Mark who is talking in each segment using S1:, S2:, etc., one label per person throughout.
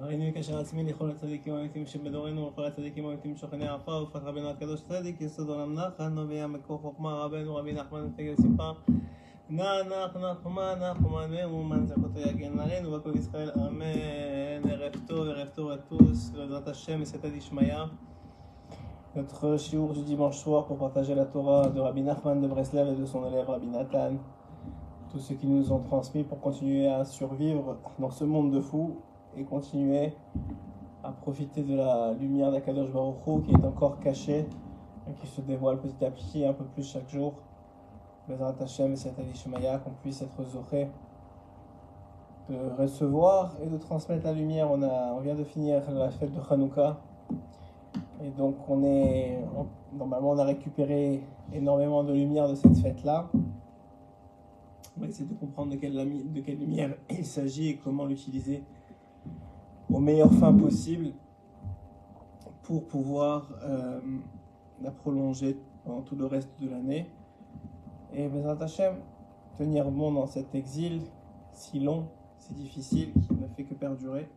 S1: ראינו כאשר עצמי לכל הצדיקים האמיתים שבדורנו ולכל הצדיקים האמיתים שוכני עפר ופת רבנו הקדוש צדיק יסוד עולם נחל נובע מקור חוכמה רבנו רבי נחמן תגל סיפר נחמן מאומן זכותו יגן עלינו וכל ישראל אמן. ערב טוב à tous, בעזרת השם בסייעתא דשמיא. Notre shiur du dimanche soir pour partager la Torah de Rabbi Nachman de Breslev et de son élève Rabbi Nathan, tout ce qu'ils nous ont transmis pour continuer à survivre dans ce monde de fous et continuer à profiter de la lumière d'Akadosh Baruch Hu qui est encore cachée et qui se dévoile petit à petit un peu plus chaque jour. Bezrat Hashem et Siyata Dishmaya, qu'on puisse être zoré de recevoir et de transmettre la lumière. On vient de finir la fête de Hanouka et donc normalement on a récupéré énormément de lumière de cette fête-là. On va essayer de comprendre de quelle lumière il s'agit et comment l'utiliser aux meilleures fins possibles pour pouvoir la prolonger pendant tout le reste de l'année. Et Bezrat Hashem, tenir bon dans cet exil si long, si difficile, qui ne fait que perdurer,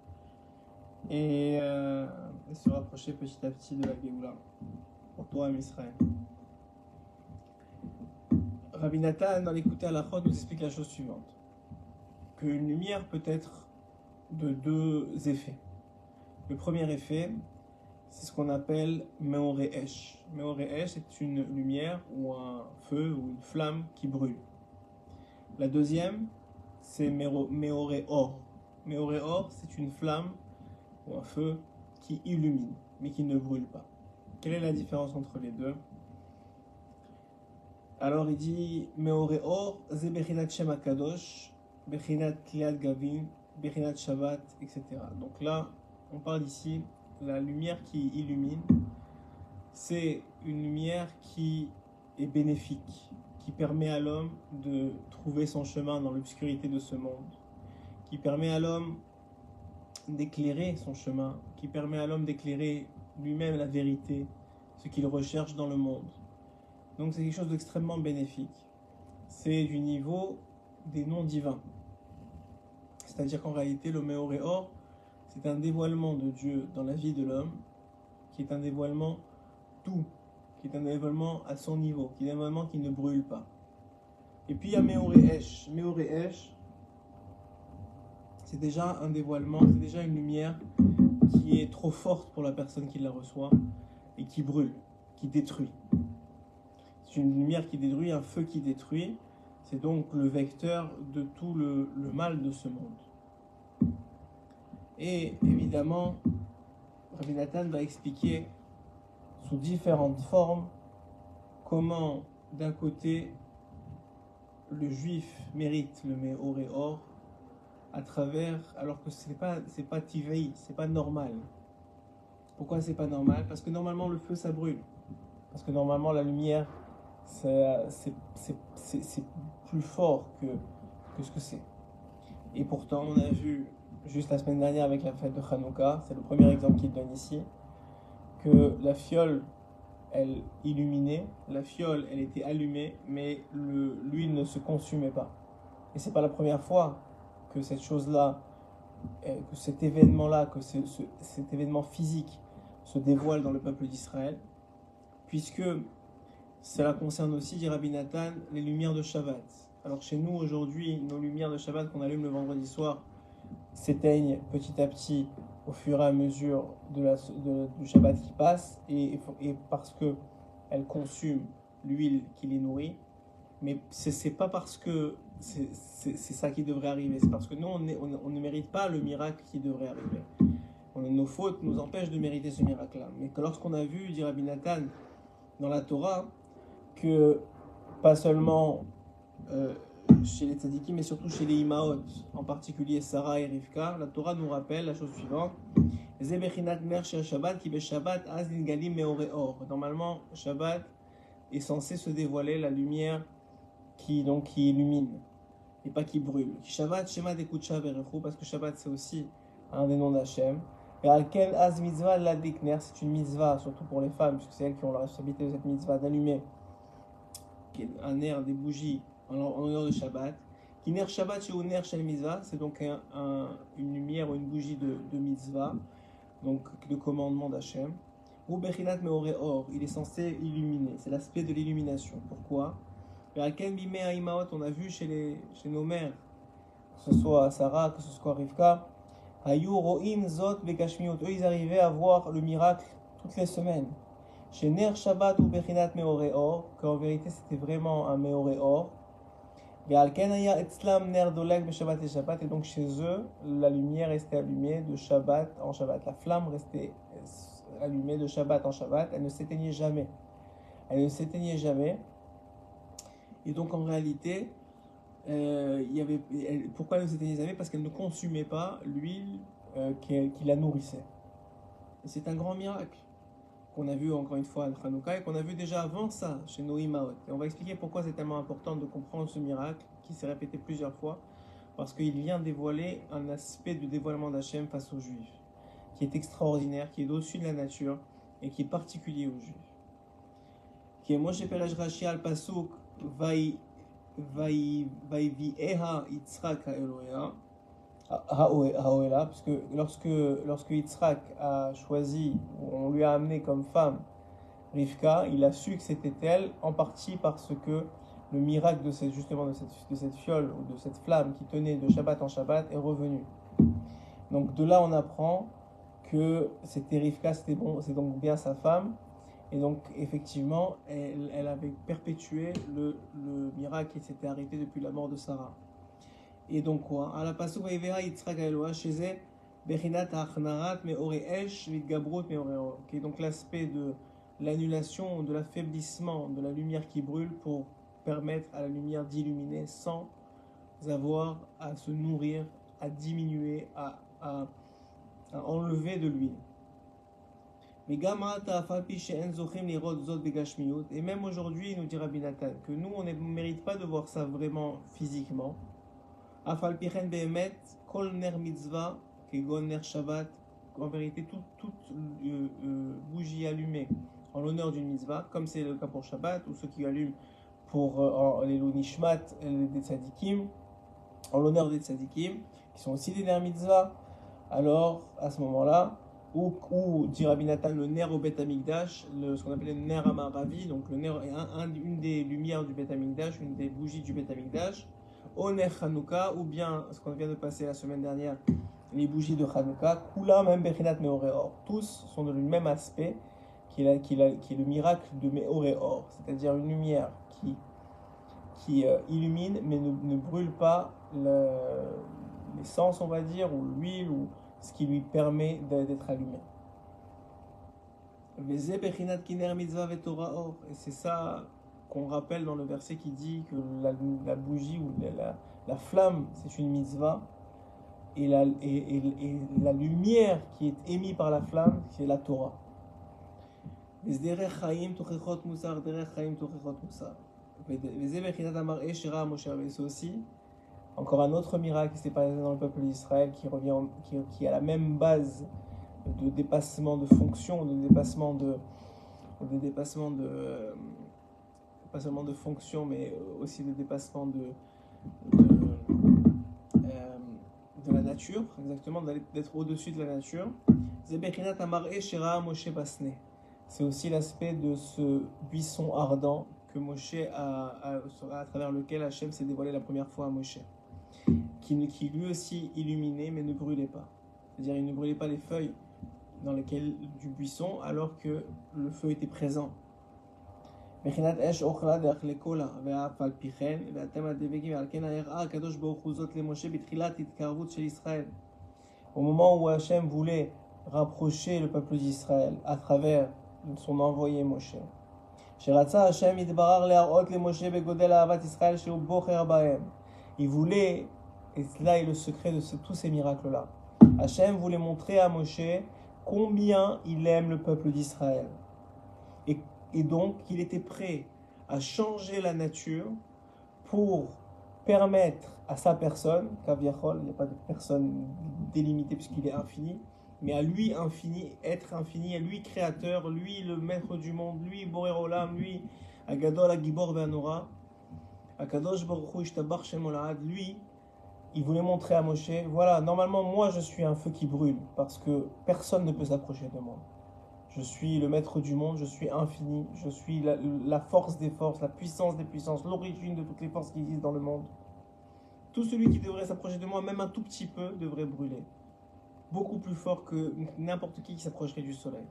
S1: et se rapprocher petit à petit de la Géoula pour toi, Israël. Rabbi Nathan, dans l'écouter à la Chod, nous explique la chose suivante, qu'une lumière peut être de deux effets. Le premier effet, c'est ce qu'on appelle Meoré Esh. Meoré Esh, c'est une lumière ou un feu ou une flamme qui brûle. La deuxième, c'est Meoré Or. Meoré Or, c'est une flamme ou un feu qui illumine, mais qui ne brûle pas. Quelle est la différence entre les deux? Alors il dit Meoré Or, Ze Bechinat Shem HaKadosh, Bechinat Kliat Gavin, Bechinat Shabbat, etc. Donc là, on parle ici, la lumière qui illumine, c'est une lumière qui est bénéfique, qui permet à l'homme de trouver son chemin dans l'obscurité de ce monde, qui permet à l'homme d'éclairer son chemin, qui permet à l'homme d'éclairer lui-même la vérité, ce qu'il recherche dans le monde. Donc c'est quelque chose d'extrêmement bénéfique. C'est du niveau des noms divins. C'est-à-dire qu'en réalité, le Meoré Or, c'est un dévoilement de Dieu dans la vie de l'homme, qui est un dévoilement tout, qui est un dévoilement à son niveau, qui est un dévoilement qui ne brûle pas. Et puis il y a Meoré Esh. Meoré Esh, c'est déjà un dévoilement, c'est déjà une lumière qui est trop forte pour la personne qui la reçoit et qui brûle, qui détruit. C'est une lumière qui détruit, un feu qui détruit. C'est donc le vecteur de tout le mal de ce monde. Et évidemment, Rabbi Nathan va expliquer sous différentes formes comment, d'un côté, le juif mérite le Meoré Or à travers, alors que c'est pas tivei, c'est pas normal. Pourquoi c'est pas normal? Parce que normalement le feu ça brûle. Parce que normalement la lumière c'est plus fort que ce que c'est. Et pourtant on a vu juste la semaine dernière avec la fête de Hanouka, c'est le premier exemple qu'il donne ici, que la fiole elle illuminait, la fiole elle était allumée, mais l'huile ne se consumait pas. Et c'est pas la première fois que cette chose-là, que cet événement-là, que cet événement physique se dévoile dans le peuple d'Israël, puisque cela concerne aussi, dit Rabbi Nathan, les lumières de Shabbat. Alors chez nous aujourd'hui, nos lumières de Shabbat qu'on allume le vendredi soir s'éteignent petit à petit au fur et à mesure du Shabbat qui passe, et parce qu'elles consument l'huile qui les nourrit. Mais c'est pas parce que c'est ça qui devrait arriver, c'est parce que nous on ne mérite pas le miracle qui devrait arriver. Nos fautes nous empêchent de mériter ce miracle-là. Mais que lorsqu'on a vu, dit Rabbi Nathan, dans la Torah, que pas seulement chez les tzadikim, mais surtout chez les imaot, en particulier Sarah et Rivka, la Torah nous rappelle la chose suivante. Normalement, Shabbat est censé se dévoiler la lumière qui illumine et pas qui brûle. Shabbat, Shema Dekutsha Verechu, parce que Shabbat c'est aussi un des noms d'Hachem. Et Alken Az Mitzvah Ladikner, c'est une mitzvah, surtout pour les femmes, puisque c'est elles qui ont la responsabilité de cette mitzvah d'allumer un air, des bougies en l'honneur de Shabbat. Kiner Shabbat chez Uner Shel Mitzvah, c'est donc une lumière ou une bougie de mitzvah, donc de commandement d'Hachem. Ou Bechinat Meore Or, il est censé illuminer, c'est l'aspect de l'illumination. Pourquoi? On a vu chez nos mères, que ce soit Sarah, que ce soit Rivka, Hayu Ro'im Zot Bekashmiot, eux ils arrivaient à voir le miracle toutes les semaines. Chez Ner Shabbat ou Bechinat Meore Or, qu'en vérité c'était vraiment un Meore Or. Et donc chez eux, la lumière restait allumée de Shabbat en Shabbat. La flamme restait allumée de Shabbat en Shabbat. Elle ne s'éteignait jamais. Elle ne s'éteignait jamais. Et donc en réalité, pourquoi elle ne s'éteignait jamais? Parce qu'elle ne consumait pas l'huile qui la nourrissait. Et c'est un grand miracle qu'on a vu encore une fois à Hanouka et qu'on a vu déjà avant ça chez nos Imaot. Et on va expliquer pourquoi c'est tellement important de comprendre ce miracle qui s'est répété plusieurs fois, parce qu'il vient dévoiler un aspect du dévoilement d'Hachem face aux Juifs, qui est extraordinaire, qui est au-dessus de la nature et qui est particulier aux Juifs. Qui est Moshe Perej Rashi al Pasuk Vaivi'eha Yitzhak ha'Elohéa Haoela, parce que lorsque Yitzhak a choisi, on lui a amené comme femme Rivka, il a su que c'était elle, en partie parce que le miracle de cette fiole ou de cette flamme qui tenait de Shabbat en Shabbat est revenu. Donc de là on apprend que c'était Rivka, c'est donc bien sa femme, et donc effectivement elle avait perpétué le miracle qui s'était arrêté depuis la mort de Sarah. Et donc quoi? À la pasuk Vayivera Yitzhak Eloah Sheze Bechinat Achnarat Meore Esh Vitgabrut Meore. Qui est donc l'aspect de l'annulation, de l'affaiblissement de la lumière qui brûle pour permettre à la lumière d'illuminer sans avoir à se nourrir, à diminuer, à enlever de l'huile. Et même aujourd'hui, nous dit Rabbi Nathan, que nous on ne mérite pas de voir ça vraiment physiquement. Afalpichen behemet kol ner mitzvah kegon ner Shabbat, en vérité toute bougie allumée en l'honneur d'une mitzvah, comme c'est le cas pour Shabbat, ou ceux qui allument pour les Nishmat des tzadikim, en l'honneur des tzadikim, qui sont aussi des ner mitzvah. Alors à ce moment-là, ou dit Rabbi Nathan, le ner au Bet Amikdash, ce qu'on appelle le ner Amaravi, donc le ner est une des lumières du Bet Amikdash, une des bougies du Bet Amikdash, au ner Hanouka, ou bien ce qu'on vient de passer la semaine dernière, les bougies de Hanouka, Kula même Bechinat Meoreor, tous sont de le même aspect qui est le miracle de Meoreor, c'est-à-dire une lumière qui illumine mais ne brûle pas l'essence, on va dire, ou l'huile, ou ce qui lui permet d'être allumé. Et c'est ça qu'on rappelle dans le verset qui dit que la bougie ou la flamme, c'est une mitzvah, et la lumière qui est émise par la flamme, c'est la Torah. C'est aussi encore un autre miracle qui s'est passé dans le peuple d'Israël qui a la même base de dépassement de fonction, pas seulement de fonction, mais aussi de dépassement de la nature, exactement, d'être au-dessus de la nature. C'est aussi l'aspect de ce buisson ardent que Moshe à travers lequel Hachem s'est dévoilé la première fois à Moshe, qui lui aussi illuminait mais ne brûlait pas. C'est-à-dire il ne brûlait pas les feuilles du buisson alors que le feu était présent. Au moment où Hachem voulait rapprocher le peuple d'Israël à travers son envoyé Moshe, il voulait, et là est le secret de tous ces miracles-là, Hachem voulait montrer à Moshe combien il aime le peuple d'Israël. Et donc, il était prêt à changer la nature pour permettre à sa personne, Kaviachol, il n'y a pas de personne délimitée puisqu'il est infini, mais à lui infini, être infini, à lui créateur, lui le maître du monde, lui Boré Olam, lui Agadol, Agibor, Ve'anora, Akadosh Baruch Hu Ishtabach Shem Olad, lui, il voulait montrer à Moshe, voilà, normalement, moi, je suis un feu qui brûle, parce que personne ne peut s'approcher de moi. Je suis le maître du monde, je suis infini, je suis la force des forces, la puissance des puissances, l'origine de toutes les forces qui existent dans le monde. Tout celui qui devrait s'approcher de moi, même un tout petit peu, devrait brûler. Beaucoup plus fort que n'importe qui s'approcherait du soleil.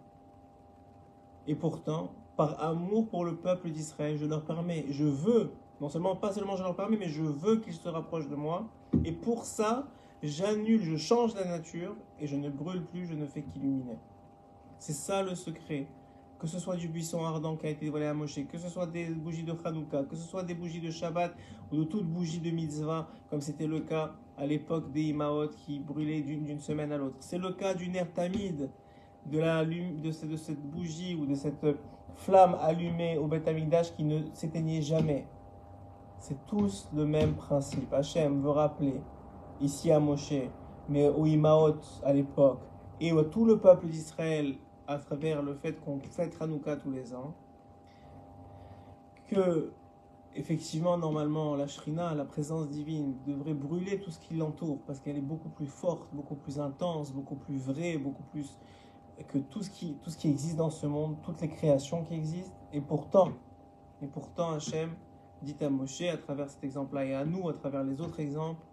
S1: Et pourtant, par amour pour le peuple d'Israël, je leur permets, je veux, non seulement, pas seulement je leur permets, mais je veux qu'ils se rapprochent de moi. Et pour ça, j'annule, je change la nature et je ne brûle plus, je ne fais qu'illuminer. C'est ça le secret. Que ce soit du buisson ardent qui a été dévoilé à Moshe, que ce soit des bougies de Hanouka, que ce soit des bougies de Shabbat ou de toute bougie de mitzvah, comme c'était le cas à l'époque des Imaot qui brûlaient d'une semaine à l'autre. C'est le cas du Ner Tamid, de cette bougie ou de cette flamme allumée au Beth Amikdash qui ne s'éteignait jamais. C'est tous le même principe. Hachem veut rappeler, ici à Moshe, mais aux Imaot à l'époque, et à tout le peuple d'Israël, à travers le fait qu'on fête Hanouka tous les ans, que, effectivement, normalement, la Shrina, la présence divine, devrait brûler tout ce qui l'entoure, parce qu'elle est beaucoup plus forte, beaucoup plus intense, beaucoup plus vraie, beaucoup plus que tout ce qui existe dans ce monde, toutes les créations qui existent. Et pourtant, Hachem dit à Moshe, à travers cet exemple-là, et à nous, à travers les autres exemples,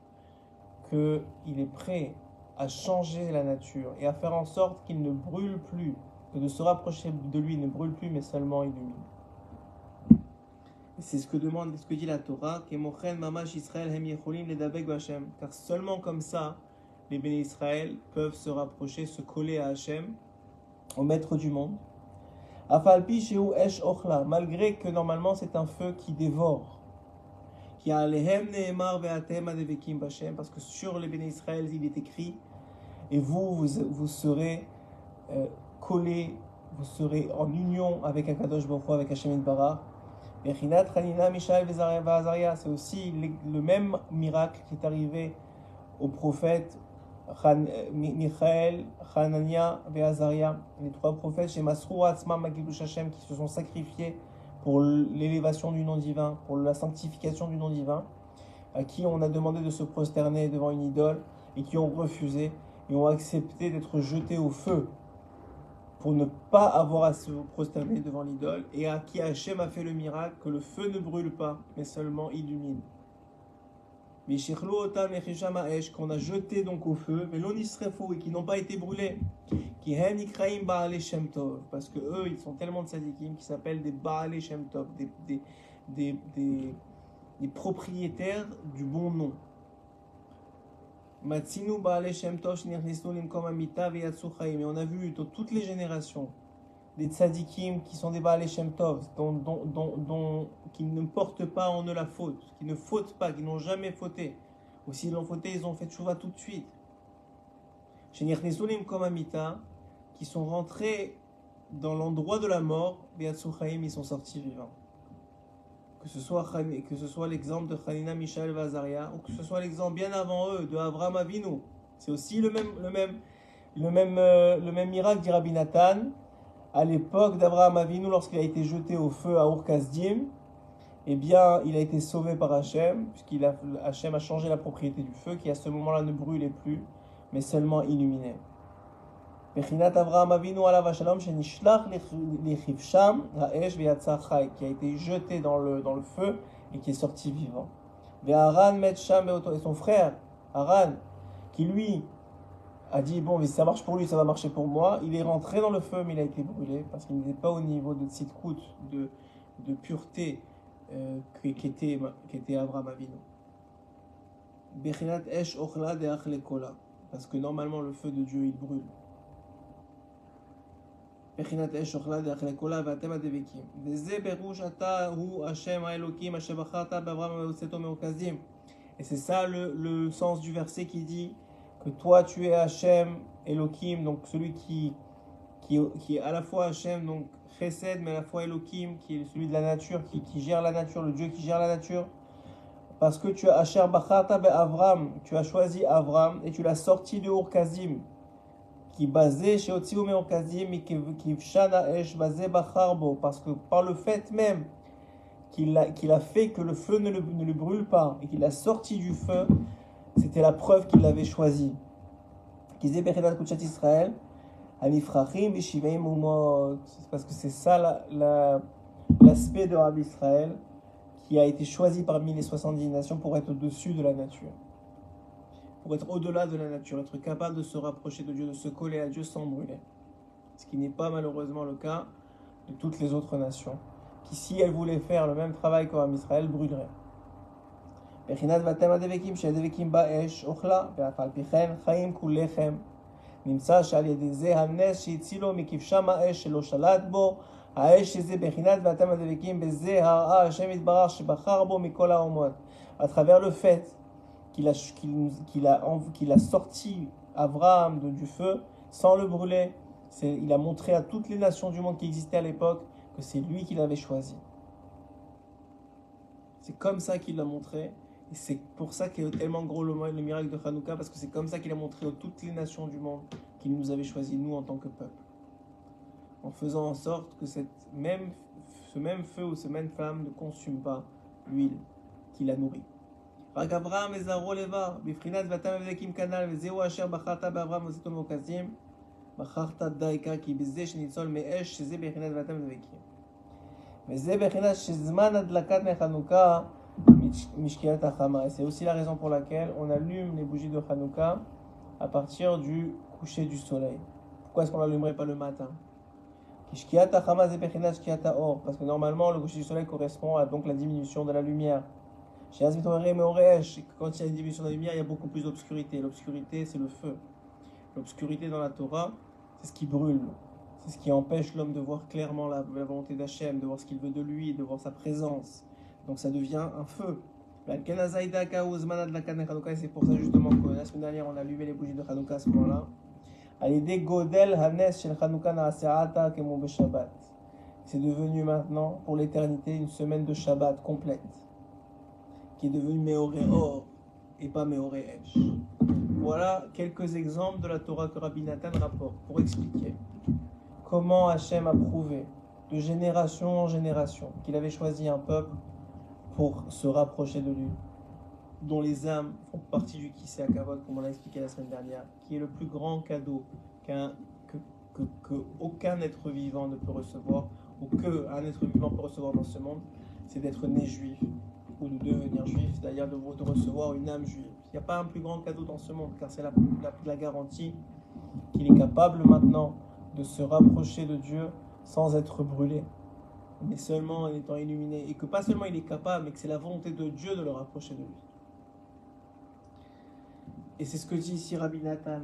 S1: qu'il est prêt à changer la nature et à faire en sorte qu'il ne brûle plus, que de se rapprocher de lui ne brûle plus, mais seulement illumine. Et c'est ce que dit la Torah, car seulement comme ça, les bénis Israël peuvent se rapprocher, se coller à Hachem, au maître du monde. Malgré que normalement c'est un feu qui dévore. Parce que sur les bénis Israël, il est écrit, et vous serez collés, vous serez en union avec Akadosh Baruch Hu, avec Hachem Yitbarach. C'est aussi le même miracle qui est arrivé aux prophètes Michaël, Hanania et Azaria, les trois prophètes chez Masrou Atzma Magilush Hashem, qui se sont sacrifiés pour l'élévation du nom divin, pour la sanctification du nom divin, à qui on a demandé de se prosterner devant une idole et qui ont refusé et ont accepté d'être jetés au feu pour ne pas avoir à se prosterner devant l'idole, et à qui Hachem a fait le miracle que le feu ne brûle pas mais seulement illumine. Qu'on a jeté donc au feu, mais et qui n'ont pas été brûlés. Parce que eux, ils sont tellement de tzadikim qui s'appellent des Baalei Shem Tov, des propriétaires du bon nom. Et on a vu dans toutes les générations des tzadikim qui sont des Baalei Shem Tov, qui ne portent pas en eux la faute, qui ne fautent pas, qui n'ont jamais fauté. Ou s'ils l'ont fauté, ils ont fait tchouva tout de suite. Qui sont rentrés dans l'endroit de la mort, ils sont sortis vivants. Que ce soit l'exemple de Hanina, Mishaël, Vazaria, ou que ce soit l'exemple bien avant eux de Avraham Avinu. C'est aussi le même miracle, dit Rabbi Nathan. À l'époque d'Avraham Avinu, lorsqu'il a été jeté au feu à Ur Kasdim, eh bien, il a été sauvé par Hachem, Hachem a changé la propriété du feu, qui à ce moment-là ne brûlait plus, mais seulement illuminait. Bechinat Avraham Avinu alav hashalom shenishlach lechivsham ha'esh ve'yatsa chai, qui a été jeté dans le feu et qui est sorti vivant. Ve'aran met sham be'oto, et son frère Aran, qui lui a dit, bon, mais si ça marche pour lui, ça va marcher pour moi. Il est rentré dans le feu, mais il a été brûlé, parce qu'il n'était pas au niveau de tzidkut, de pureté qu'était Avraham Avinu. Bechinat esh ochla de'ach lekola, parce que normalement le feu de Dieu, il brûle. Bechinat esh ochla de'ach lekola ve'atem adevekim. Veze berush ata hu Hashem ha'elokim asher bacharta be'Avraham ve'otzeto me'Ur Kasdim. Et c'est ça le sens du verset qui dit que toi tu es Hachem, Elohim, donc celui qui est à la fois Hachem, donc Chesed, mais à la fois Elohim, qui est celui de la nature, qui gère la nature, le Dieu qui gère la nature. Parce que tu as Asher Bacharta be'Avram, tu as choisi Avram et tu l'as sorti de Ur Kasdim, qui basé chez Otziou me'Ur Kasdim, et qui Vshana Esh basé Bacharbo, parce que par le fait même qu'il a fait que le feu ne le brûle pas et qu'il l'a sorti du feu, c'était la preuve qu'il l'avait choisi. C'est parce que c'est ça l'aspect de Rabbi Israël qui a été choisi parmi les 70 nations pour être au-dessus de la nature, pour être au-delà de la nature, être capable de se rapprocher de Dieu, de se coller à Dieu sans brûler. Ce qui n'est pas malheureusement le cas de toutes les autres nations, qui si elles voulaient faire le même travail que Rabbi Israël, brûleraient. נמצא שעל ידי זה הנס שהצילו מכבשם האש שלא שלט בו, האש שזה בחינת ואתם הדבקים בזה הראה השם יתברך שבחר בו מכל האומות. À travers le fait qu'il a sorti Abraham du feu sans le brûler, il a montré à toutes les nations du monde qui existaient à l'époque que c'est lui qui l'avait choisi. C'est comme ça qu'il l'a montré. Et c'est pour ça qu'il est tellement gros le miracle de Hanouka, parce que c'est comme ça qu'il a montré à toutes les nations du monde qu'il nous avait choisi, nous, en tant que peuple. En faisant en sorte que ce même feu ou cette même flamme ne consume pas l'huile qui la nourrit. C'est aussi la raison pour laquelle on allume les bougies de Hanouka à partir du coucher du soleil. Pourquoi est-ce qu'on n'allumerait pas le matin? Parce que normalement le coucher du soleil correspond à donc la diminution de la lumière. Quand il y a une diminution de la lumière, il y a beaucoup plus d'obscurité. L'obscurité, c'est le feu. L'obscurité dans la Torah, c'est ce qui brûle. C'est ce qui empêche l'homme de voir clairement la volonté d'Hachem, de voir ce qu'il veut de lui, de voir sa présence. Donc ça devient un feu. C'est pour ça justement que la semaine dernière on a allumé les bougies de Hanouka à ce moment-là. C'est devenu maintenant pour l'éternité une semaine de Shabbat complète, qui est devenue Meoré Or et pas Meoré Esh. Voilà quelques exemples de la Torah que Rabbi Nathan rapporte pour expliquer comment Hachem a prouvé de génération en génération qu'il avait choisi un peuple pour se rapprocher de lui, dont les âmes font partie du Kisei HaKavod, comme on l'a expliqué la semaine dernière, qui est le plus grand cadeau qu'aucun être vivant ne peut recevoir, ou qu'un être vivant peut recevoir dans ce monde, c'est d'être né juif, ou de devenir juif, c'est-à-dire de recevoir une âme juive. Il n'y a pas un plus grand cadeau dans ce monde, car c'est la garantie qu'il est capable maintenant de se rapprocher de Dieu sans être brûlé, mais seulement en étant illuminé, et que pas seulement il est capable, mais que c'est la volonté de Dieu de le rapprocher de lui. Et c'est ce que dit ici Rabbi Nathan,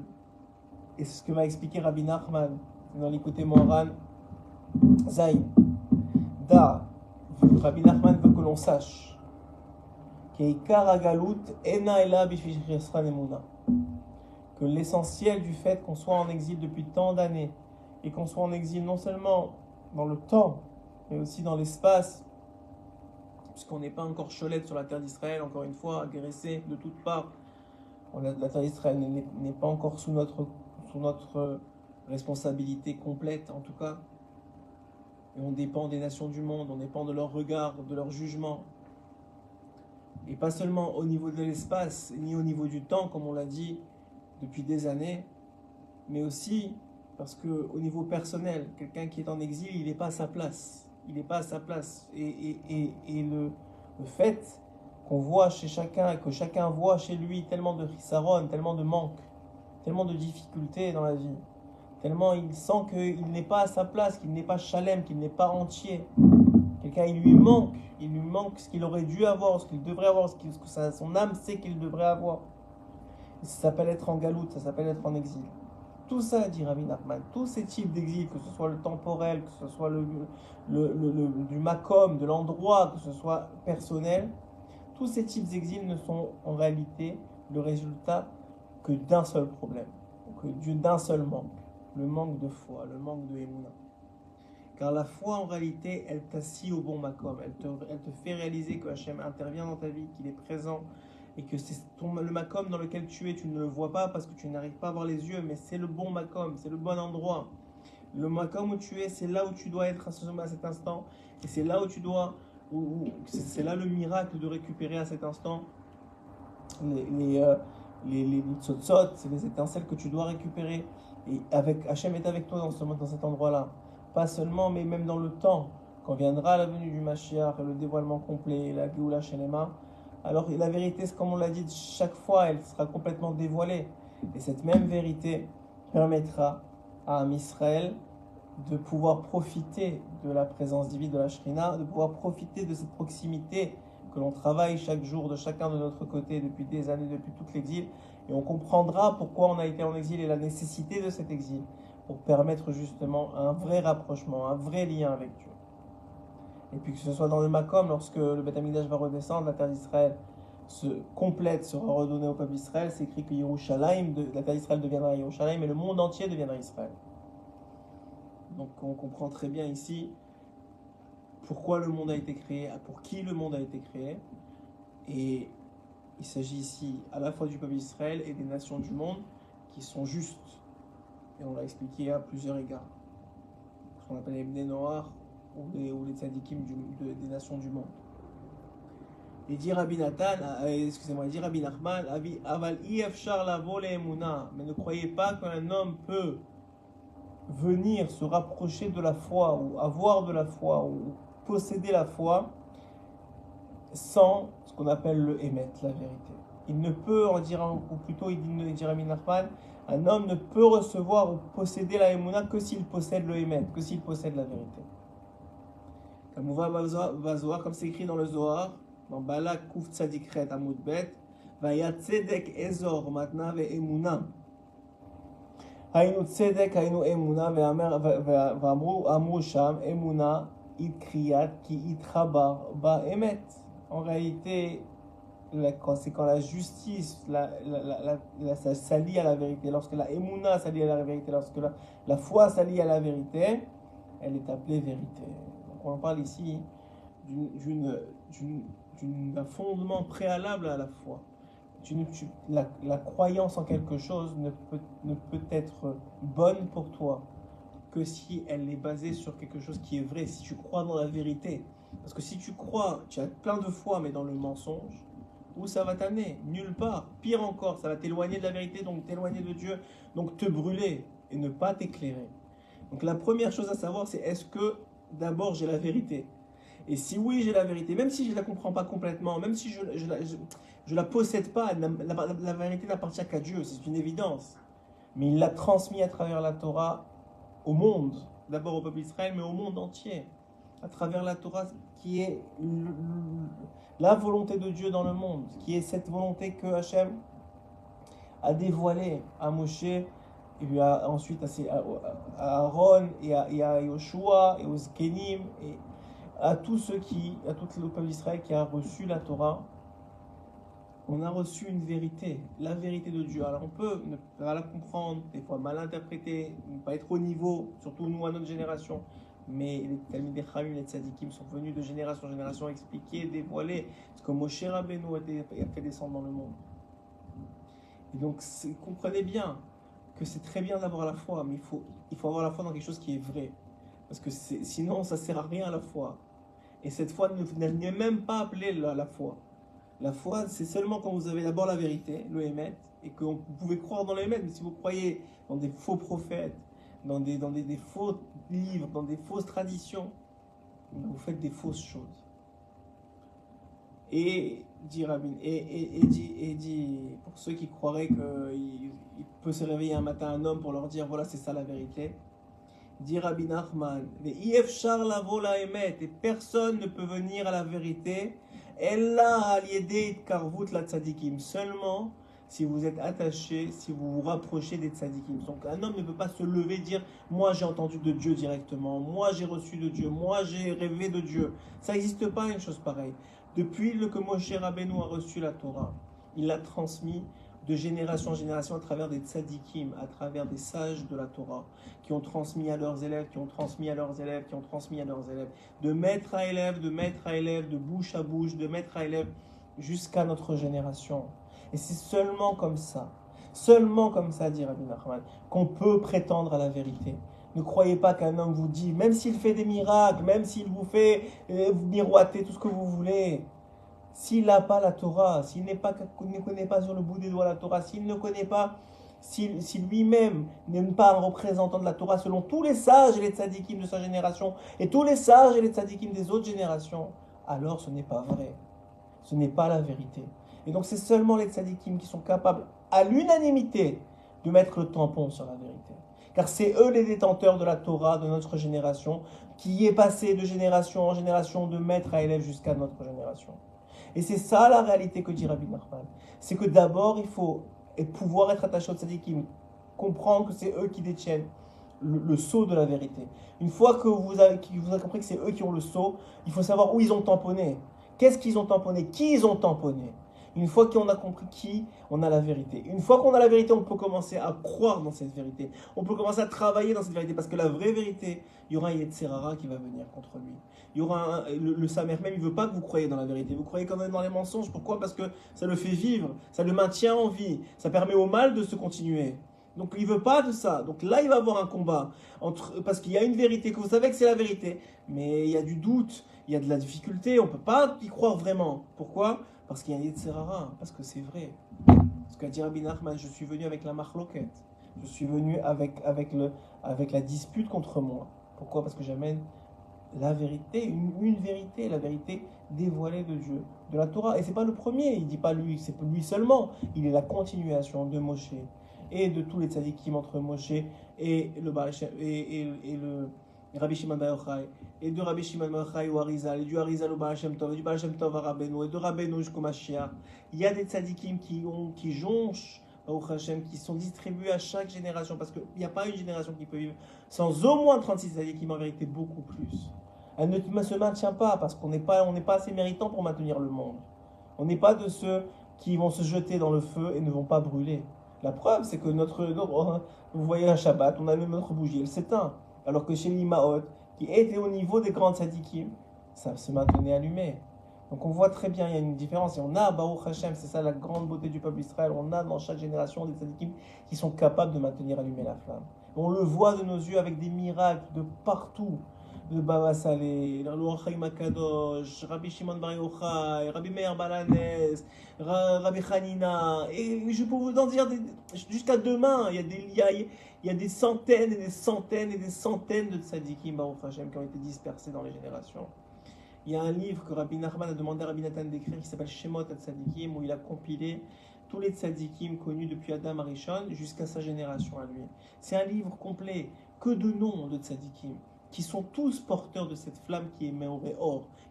S1: et c'est ce que va expliquer Rabbi Nachman dans l'écouté Moran Zayn. Rabbi Nachman veut que l'on sache que l'essentiel du fait qu'on soit en exil depuis tant d'années, et qu'on soit en exil non seulement dans le temps, mais aussi dans l'espace, puisqu'on n'est pas encore cholette sur la terre d'Israël, encore une fois, agressé de toutes parts. La terre d'Israël n'est pas encore sous notre responsabilité complète, en tout cas. Et on dépend des nations du monde, on dépend de leur regard, de leur jugement. Et pas seulement au niveau de l'espace, ni au niveau du temps, comme on l'a dit depuis des années, mais aussi parce qu'au niveau personnel, quelqu'un qui est en exil, il n'est pas à sa place. Il n'est pas à sa place. Et le fait qu'on voit chez chacun, que chacun voit chez lui tellement de chisaron, tellement de manque, tellement de difficultés dans la vie, tellement il sent qu'il n'est pas à sa place, qu'il n'est pas shalem, qu'il n'est pas entier. Quelqu'un, il lui manque ce qu'il aurait dû avoir, ce qu'il devrait avoir, ce que son âme sait qu'il devrait avoir. Et ça s'appelle être en galoute, ça s'appelle être en exil. Tout ça, dit Rabbi Nachman, tous ces types d'exil, que ce soit le temporel, que ce soit du makom, de l'endroit, que ce soit personnel, tous ces types d'exil ne sont en réalité le résultat que d'un seul problème, que d'un seul manque, le manque de foi, le manque de émouna. Car la foi, en réalité, elle t'assit au bon makom, elle te fait réaliser que Hachem intervient dans ta vie, qu'il est présent, et que c'est le makom dans lequel tu es, tu ne le vois pas parce que tu n'arrives pas à voir les yeux, mais c'est le bon makom, c'est le bon endroit. Le makom où tu es, c'est là où tu dois être à cet instant, et c'est là où tu dois C'est là le miracle de récupérer à cet instant les tzotzot, c'est les étincelles que tu dois récupérer. Et Hachem est avec toi dans cet endroit-là. Pas seulement, mais même dans le temps. Quand viendra la venue du Mashiach, le dévoilement complet, la Géoula Shelema, alors la vérité, c'est comme on l'a dit, chaque fois, elle sera complètement dévoilée. Et cette même vérité permettra à Israël de pouvoir profiter de la présence divine de la Shrina, de pouvoir profiter de cette proximité que l'on travaille chaque jour de chacun de notre côté depuis des années, depuis tout l'exil. Et on comprendra pourquoi on a été en exil et la nécessité de cet exil pour permettre justement un vrai rapprochement, un vrai lien avec Dieu. Et puis que ce soit dans le Makom, lorsque le Beth Amikdash va redescendre, la terre d'Israël se complète, sera redonnée au peuple d'Israël. C'est écrit que Yerushalayim, la terre d'Israël deviendra Yerushalayim et le monde entier deviendra Israël. Donc on comprend très bien ici pourquoi le monde a été créé, pour qui le monde a été créé. Et il s'agit ici à la fois du peuple d'Israël et des nations du monde qui sont justes. Et on l'a expliqué à plusieurs égards. Ce qu'on appelle les Bnei Noach ou les tzadikim des nations du monde. Et dit Rabbi Nathan, dit Rabbi Nachman, Aval ifshar lavo le'emuna, mais ne croyez pas qu'un homme peut venir se rapprocher de la foi ou avoir de la foi ou posséder la foi sans ce qu'on appelle le émet, la vérité. Il ne peut, ou plutôt il dit Rabbi Nachman, un homme ne peut recevoir ou posséder la émouna que s'il possède le émet, que s'il possède la vérité. Comme on va Zohar, comme c'est écrit dans le Zohar, dans Balak Kuf Tzadikret Amud Bet, Vaya Tzedek Ezor Matna Ve Emuna. Haynu Tzedek, Haynu Emuna, Amru Sham, Emuna, It Kriyat, Ki Itrabar, Ba Emet. En réalité, c'est quand la justice ça s'allie à la vérité, lorsque la Emuna s'allie à la vérité, lorsque la foi s'allie à la vérité, elle est appelée vérité. Donc on parle ici d'un fondement préalable à la foi. La croyance en quelque chose ne peut être bonne pour toi que si elle est basée sur quelque chose qui est vrai, si tu crois dans la vérité. Parce que si tu crois, tu as plein de foi, mais dans le mensonge, où ça va t'amener? Nulle part. Pire encore, ça va t'éloigner de la vérité, donc t'éloigner de Dieu, donc te brûler et ne pas t'éclairer. Donc la première chose à savoir, c'est est-ce que d'abord j'ai la vérité? Et si oui, j'ai la vérité, même si je ne la comprends pas complètement, même si je la possède pas, la vérité n'appartient qu'à Dieu, c'est une évidence. Mais il l'a transmis à travers la Torah au monde, d'abord au peuple d'Israël, mais au monde entier, à travers la Torah qui est la volonté de Dieu dans le monde, qui est cette volonté que Hachem a dévoilée à Moshe, et puis ensuite à Aaron, et à Yoshua, et aux Zkenim, et à tous à tout le peuple d'Israël qui a reçu la Torah. On a reçu une vérité, la vérité de Dieu. Alors on peut ne pas la comprendre, des fois mal interpréter, ne pas être au niveau, surtout nous à notre génération. Mais les Talmidei Chachamim, les tzadikim sont venus de génération en génération expliquer, dévoiler ce que Moshe Rabbeinu a fait descendre dans le monde. Et donc comprenez bien que c'est très bien d'avoir la foi, mais il faut avoir la foi dans quelque chose qui est vrai. Parce que sinon ça ne sert à rien la foi. Et cette foi n'est même pas appelée la foi. La foi, c'est seulement quand vous avez d'abord la vérité, le émet, et que vous pouvez croire dans le émet, mais si vous croyez dans des faux prophètes, dans des faux livres, dans des fausses traditions, vous faites des fausses choses. Et dit Rabbi, et dit pour ceux qui croiraient qu'il peut se réveiller un matin un homme pour leur dire voilà c'est ça la vérité, dit Rabbi Nachman, et personne ne peut venir à la vérité seulement si vous êtes attaché, si vous vous rapprochez des tzadikim. Donc un homme ne peut pas se lever et dire moi j'ai entendu de Dieu directement, moi j'ai reçu de Dieu, moi j'ai rêvé de Dieu. Ça n'existe pas une chose pareille. Depuis que Moshe Rabbeinu a reçu la Torah, il l'a transmis de génération en génération à travers des tzadikim, à travers des sages de la Torah, qui ont transmis à leurs élèves, qui ont transmis à leurs élèves, qui ont transmis à leurs élèves, de maître à élève, de bouche à bouche, de maître à élève, jusqu'à notre génération. Et c'est seulement comme ça, dit Rabbi Nachman, qu'on peut prétendre à la vérité. Ne croyez pas qu'un homme vous dit, même s'il fait des miracles, même s'il vous fait vous miroiter tout ce que vous voulez, s'il n'a pas la Torah, ne connaît pas sur le bout des doigts la Torah, s'il ne connaît pas, si lui-même n'est pas un représentant de la Torah selon tous les sages et les tzadikim de sa génération et tous les sages et les tzadikim des autres générations, alors ce n'est pas vrai. Ce n'est pas la vérité. Et donc c'est seulement les tzadikim qui sont capables, à l'unanimité, de mettre le tampon sur la vérité. Car c'est eux les détenteurs de la Torah de notre génération, qui est passé de génération en génération, de maître à élève jusqu'à notre génération. Et c'est ça la réalité que dit Rabbi Nachman. C'est que d'abord, il faut pouvoir être attaché aux tzadikim, comprendre que c'est eux qui détiennent le sceau de la vérité. Une fois que vous avez compris que c'est eux qui ont le sceau, il faut savoir où ils ont tamponné. Qu'est-ce qu'ils ont tamponné? Qui ils ont tamponné? Une fois qu'on a compris qui, on a la vérité. Une fois qu'on a la vérité, on peut commencer à croire dans cette vérité. On peut commencer à travailler dans cette vérité. Parce que la vraie vérité, il y aura un Yetzerara qui va venir contre lui. Il y aura le Samer même, il ne veut pas que vous croyez dans la vérité. Vous croyez quand même dans les mensonges. Pourquoi? Parce que ça le fait vivre. Ça le maintient en vie. Ça permet au mal de se continuer. Donc il ne veut pas de ça. Donc là, il va y avoir un combat. Parce qu'il y a une vérité, que vous savez que c'est la vérité. Mais il y a du doute. Il y a de la difficulté. On ne peut pas y croire vraiment. Pourquoi? Parce qu'il y a un Yetzerara, parce que c'est vrai. Parce qu'a dit Rabbi Nachman, je suis venu avec la marloquet. Je suis venu avec la dispute contre moi. Pourquoi? Parce que j'amène la vérité, une vérité, la vérité dévoilée de Dieu, de la Torah. Et c'est pas le premier, il dit pas lui, c'est lui seulement. Il est la continuation de Moshe et de tous les tzadikim entre Moshe et le Baal Shem, et le Rabbi Shimon Bar Yochai, et de Rabbi Shimon Bar Yochai au Arizal, et du Arizal au Baal Shem Tov, et du Baal Shem Tov à Rabbeinu, et de Rabbeinu jusqu'au Mashiach. Il y a des tzadikim qui jonchent, Baruch Hashem, qui sont distribués à chaque génération, parce qu'il n'y a pas une génération qui peut vivre sans au moins 36 tzadikim, en vérité beaucoup plus. Elle ne se maintient pas, parce qu'on n'est pas assez méritant pour maintenir le monde. On n'est pas de ceux qui vont se jeter dans le feu et ne vont pas brûler. La preuve, c'est que vous voyez un Shabbat, on allume notre bougie, elle s'éteint. Alors que chez l'Imaot, qui était au niveau des grandes tzadikim, ça se maintenait allumé. Donc on voit très bien, il y a une différence. Et on a, Baruch Hashem, c'est ça la grande beauté du peuple d'Israël, on a dans chaque génération des tzadikim qui sont capables de maintenir allumée la flamme. On le voit de nos yeux avec des miracles de partout. Le Baba Saleh, le Chaim Akadosh, Rabbi Shimon Bar Yochai, Rabbi Meir Balanes, Rabbi Hanina, et je peux vous en dire jusqu'à demain, il y a des centaines et des centaines et des centaines de tzadikim Baruch Hashem qui ont été dispersés dans les générations. Il y a un livre que Rabbi Nachman a demandé à Rabbi Nathan d'écrire qui s'appelle Shemot tzadikim, où il a compilé tous les tzadikim connus depuis Adam Arishon jusqu'à sa génération à lui. C'est un livre complet, que de noms de tzadikim, qui sont tous porteurs de cette flamme qui est Meor,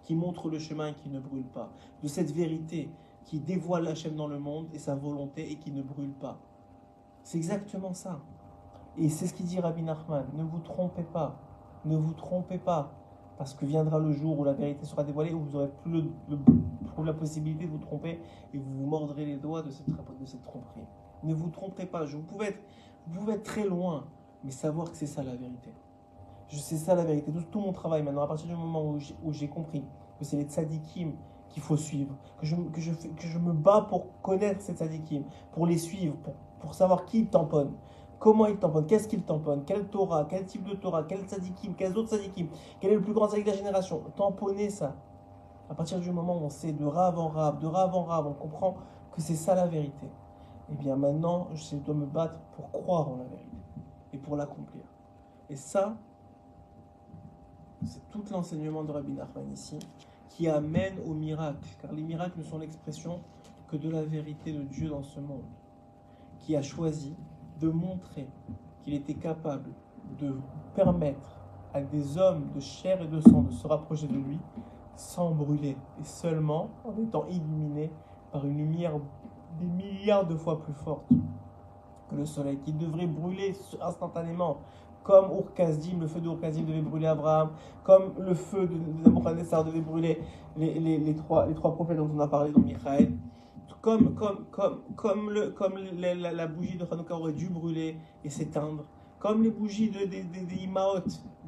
S1: qui montre le chemin et qui ne brûle pas, de cette vérité qui dévoile Hachem dans le monde et sa volonté et qui ne brûle pas. C'est exactement ça. Et c'est ce qu'il dit Rabbi Nachman, ne vous trompez pas, parce que viendra le jour où la vérité sera dévoilée, où vous n'aurez plus la possibilité de vous tromper et vous vous mordrez les doigts de cette tromperie. Ne vous trompez pas, vous pouvez être très loin, mais savoir que c'est ça la vérité. C'est ça la vérité. Tout mon travail maintenant, à partir du moment où j'ai compris que c'est les tzadikim qu'il faut suivre, que je me bats pour connaître ces tzadikim, pour les suivre, pour savoir qui ils tamponnent, comment ils tamponnent, qu'est-ce qu'ils tamponnent, quelle Torah, quel type de Torah, quel tzadikim, quels autres tzadikim, quel est le plus grand tzadik de la génération. Tamponner ça. À partir du moment où on sait de rave en rave, on comprend que c'est ça la vérité. Et bien maintenant, je dois me battre pour croire en la vérité et pour l'accomplir. Et ça, c'est tout l'enseignement de Rabbi Nachman ici, qui amène au miracle, car les miracles ne sont l'expression que de la vérité de Dieu dans ce monde, qui a choisi de montrer qu'il était capable de permettre à des hommes de chair et de sang de se rapprocher de lui sans brûler, et seulement en étant illuminés par une lumière des milliards de fois plus forte que le soleil, qui devrait brûler instantanément, comme le feu d'Ur-Kasdim devait brûler Abraham, comme le feu de Nabuchodonosor devait brûler les trois prophètes dont on a parlé dans Michaël, comme la bougie de Hanouka aurait dû brûler et s'éteindre, comme les bougies des Imaot,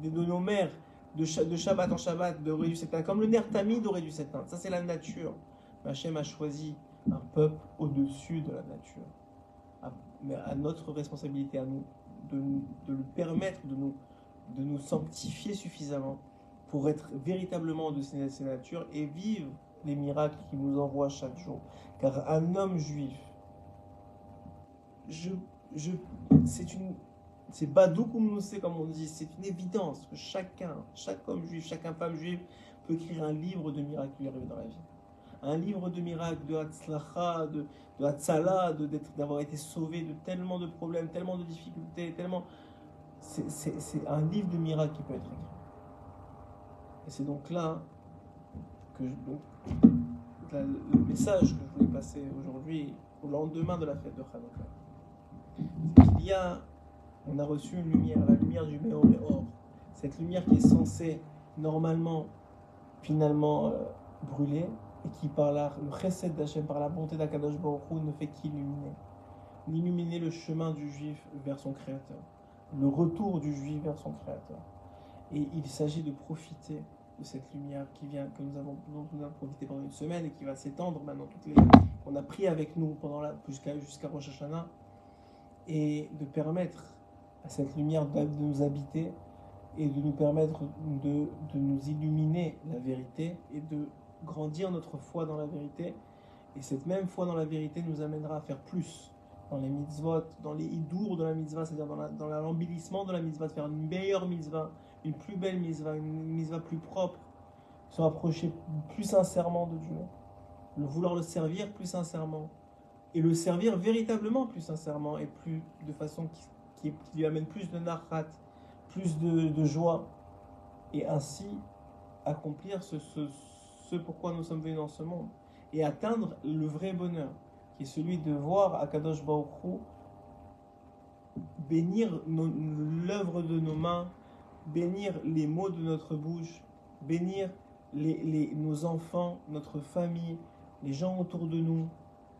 S1: de nos mères, de Shabbat en Shabbat, aurait dû s'éteindre, comme le Ner Tamid aurait dû s'éteindre. Ça, c'est la nature. Hachem a choisi un peuple au-dessus de la nature. Mais à notre responsabilité, à nous, de lui permettre de nous sanctifier suffisamment pour être véritablement au-dessus de ces natures et vivre les miracles qu'il nous envoie chaque jour. Car un homme juif, je, c'est badouk ou moussé comme on dit, c'est une évidence que chaque homme juif, chaque femme juive peut écrire un livre de miracles qui lui arrivent dans la vie. Un livre de miracles, de hatzlacha, de hatzala, d'avoir été sauvé de tellement de problèmes, tellement de difficultés, tellement... C'est un livre de miracles qui peut être écrit. Et c'est donc là que le message que je voulais passer aujourd'hui, au lendemain de la fête de Hanouka, c'est qu'il y a, on a reçu une lumière, la lumière du Meor et Or. Cette lumière qui est censée, normalement, finalement, brûler, et qui, par le chesed d'Hachem, par la bonté d'Akadosh Baruch Hu, ne fait qu'illuminer le chemin du juif vers son Créateur, le retour du juif vers son Créateur. Et il s'agit de profiter de cette lumière qui vient, dont nous avons profité pendant une semaine et qui va s'étendre maintenant, qu'on a pris avec nous jusqu'à Rosh Hashanah, et de permettre à cette lumière de nous habiter et de nous permettre de nous illuminer la vérité et de grandir notre foi dans la vérité. Et cette même foi dans la vérité nous amènera à faire plus dans les mitzvot, dans les hidour de la mitzvah, c'est-à-dire dans l'embellissement de la mitzvah, de faire une meilleure mitzvah, une plus belle mitzvah, une mitzvah plus propre, se rapprocher plus sincèrement de Dieu, vouloir le servir plus sincèrement, et le servir véritablement plus sincèrement, et plus de façon qui lui amène plus de nachat, plus de joie, et ainsi accomplir ce pourquoi nous sommes venus dans ce monde, et atteindre le vrai bonheur, qui est celui de voir Akadosh Baruch Hu bénir l'œuvre de nos mains, bénir les mots de notre bouche, bénir nos enfants, notre famille, les gens autour de nous,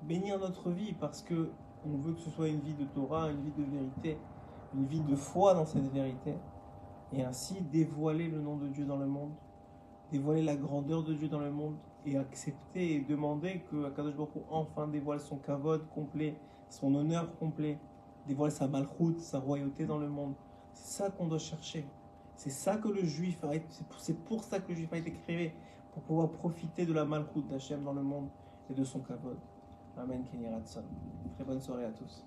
S1: bénir notre vie, parce que on veut que ce soit une vie de Torah, une vie de vérité, une vie de foi dans cette vérité, et ainsi dévoiler le nom de Dieu dans le monde, dévoiler la grandeur de Dieu dans le monde, et accepter et demander que Akadosh Baruch Hu enfin dévoile son kavod complet, son honneur complet, dévoile sa malchoute, sa royauté dans le monde. C'est ça qu'on doit chercher. C'est ça que le juif a été, c'est pour ça que le juif a été créé, pour pouvoir profiter de la malchoute d'Hachem dans le monde et de son kavod. Amen, Kenny Ratson. Très bonne soirée à tous.